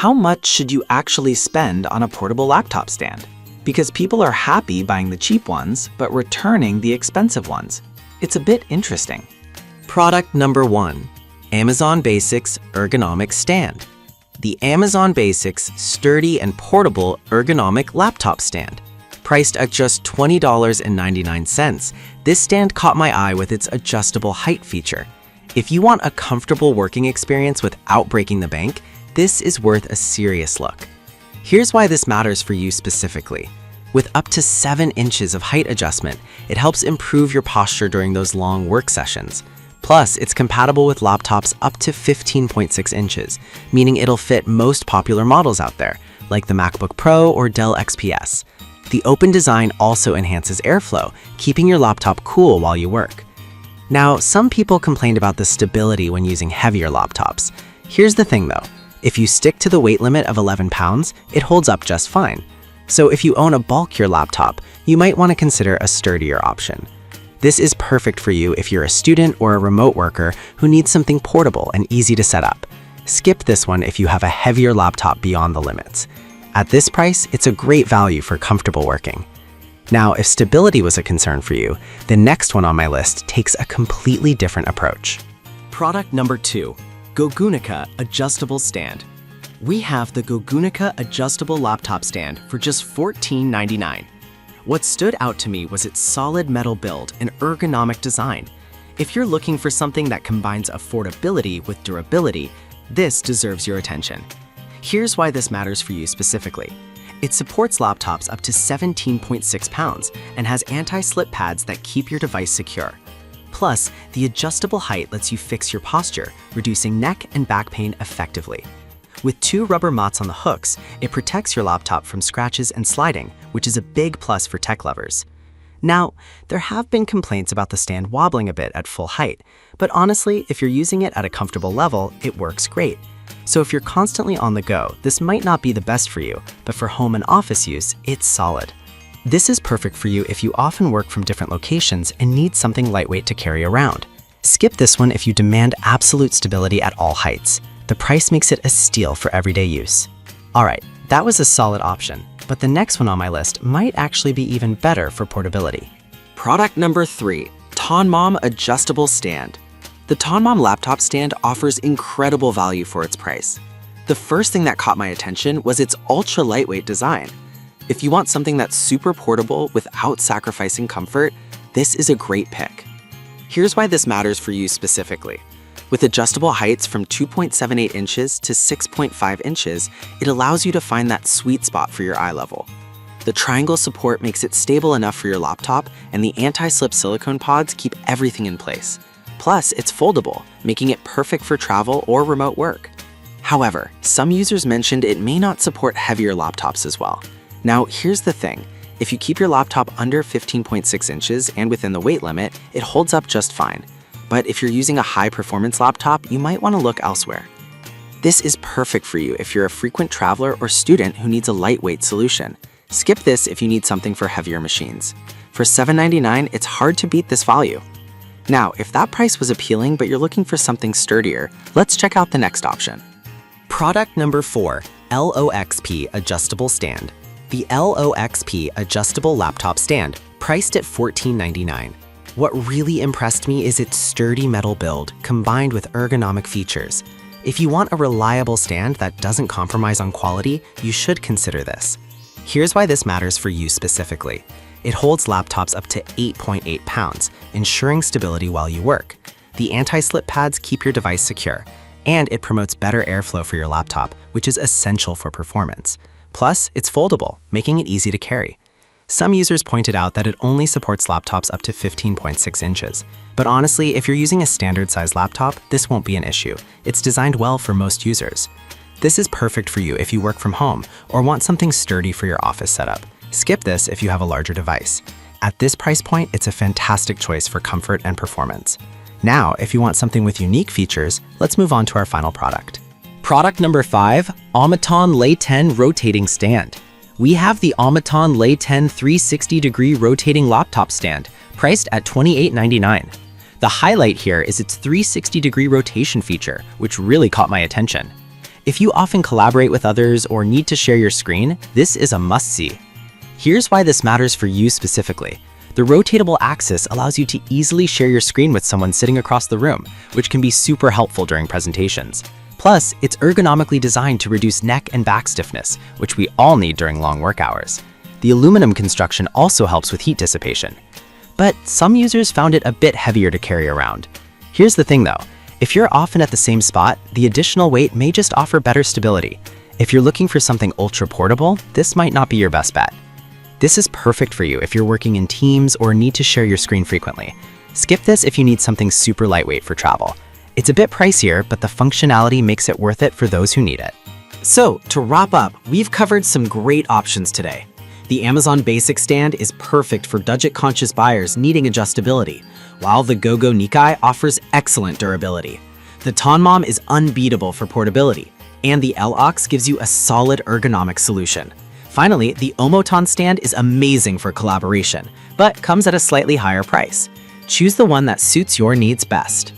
how much should you actually spend on a portable laptop stand? Because people are happy buying the cheap ones, but returning the expensive ones. It's a bit interesting. Product number 1, Amazon Basics Ergonomic Stand. The Amazon Basics Sturdy and Portable Ergonomic Laptop Stand. Priced at just $20.99, this stand caught my eye with its adjustable height feature. If you want a comfortable working experience without breaking the bank, this is worth a serious look. Here's why this matters for you specifically. With up to 7 inches of height adjustment, it helps improve your posture during those long work sessions. Plus, it's compatible with laptops up to 15.6 inches, meaning it'll fit most popular models out there, like the MacBook Pro or Dell XPS. The open design also enhances airflow, keeping your laptop cool while you work. Now, some people complained about the stability when using heavier laptops. Here's the thing though, if you stick to the weight limit of 11 pounds, it holds up just fine. So if you own a bulkier laptop, you might want to consider a sturdier option. This is perfect for you if you're a student or a remote worker who needs something portable and easy to set up. Skip this one if you have a heavier laptop beyond the limits. At this price, it's a great value for comfortable working. Now, if stability was a concern for you, the next one on my list takes a completely different approach. Product number 2, Ergonomic Adjustable Stand. We have the Ergonomic Adjustable Laptop Stand for just $14.99. What stood out to me was its solid metal build and ergonomic design. If you're looking for something that combines affordability with durability, this deserves your attention. Here's why this matters for you specifically. It supports laptops up to 17.6 pounds and has anti-slip pads that keep your device secure. Plus, the adjustable height lets you fix your posture, reducing neck and back pain effectively. With 2 rubber mats on the hooks, it protects your laptop from scratches and sliding, which is a big plus for tech lovers. Now, there have been complaints about the stand wobbling a bit at full height, but honestly, if you're using it at a comfortable level, it works great. So if you're constantly on the go, this might not be the best for you, but for home and office use, it's solid. This is perfect for you if you often work from different locations and need something lightweight to carry around. Skip this one if you demand absolute stability at all heights. The price makes it a steal for everyday use. Alright, that was a solid option, but the next one on my list might actually be even better for portability. Product number 3, Tonmom Adjustable Stand. The Tonmom laptop stand offers incredible value for its price. The first thing that caught my attention was its ultra lightweight design. If you want something that's super portable without sacrificing comfort, this is a great pick. Here's why this matters for you specifically. With adjustable heights from 2.78 inches to 6.5 inches, it allows you to find that sweet spot for your eye level. The triangle support makes it stable enough for your laptop, and the anti-slip silicone pods keep everything in place. Plus, it's foldable, making it perfect for travel or remote work. However, some users mentioned it may not support heavier laptops as well. Now, here's the thing. If you keep your laptop under 15.6 inches and within the weight limit, it holds up just fine. But if you're using a high-performance laptop, you might want to look elsewhere. This is perfect for you if you're a frequent traveler or student who needs a lightweight solution. Skip this if you need something for heavier machines. For $7.99, it's hard to beat this value. Now, if that price was appealing but you're looking for something sturdier, let's check out the next option. Product number 4, LOXP Adjustable Stand. The LOXP Adjustable Laptop Stand, priced at $14.99. What really impressed me is its sturdy metal build combined with ergonomic features. If you want a reliable stand that doesn't compromise on quality, you should consider this. Here's why this matters for you specifically. It holds laptops up to 8.8 pounds, ensuring stability while you work. The anti-slip pads keep your device secure, and it promotes better airflow for your laptop, which is essential for performance. Plus, it's foldable, making it easy to carry. Some users pointed out that it only supports laptops up to 15.6 inches. But honestly, if you're using a standard-sized laptop, this won't be an issue. It's designed well for most users. This is perfect for you if you work from home or want something sturdy for your office setup. Skip this if you have a larger device. At this price point, it's a fantastic choice for comfort and performance. Now, if you want something with unique features, let's move on to our final product. Product number 5, Omaton Lay 10 Rotating Stand. We have the Omaton Lay 10 360-degree rotating laptop stand, priced at $28.99. The highlight here is its 360-degree rotation feature, which really caught my attention. If you often collaborate with others or need to share your screen, this is a must-see. Here's why this matters for you specifically. The rotatable axis allows you to easily share your screen with someone sitting across the room, which can be super helpful during presentations. Plus, it's ergonomically designed to reduce neck and back stiffness, which we all need during long work hours. The aluminum construction also helps with heat dissipation. But some users found it a bit heavier to carry around. Here's the thing though, if you're often at the same spot, the additional weight may just offer better stability. If you're looking for something ultra portable, this might not be your best bet. This is perfect for you if you're working in teams or need to share your screen frequently. Skip this if you need something super lightweight for travel. It's a bit pricier, but the functionality makes it worth it for those who need it. So, to wrap up, we've covered some great options today. The Amazon Basic Stand is perfect for budget-conscious buyers needing adjustability, while the GoGo Nikai offers excellent durability. The Tonmom is unbeatable for portability, and the L-Ox gives you a solid ergonomic solution. Finally, the Omoton stand is amazing for collaboration, but comes at a slightly higher price. Choose the one that suits your needs best.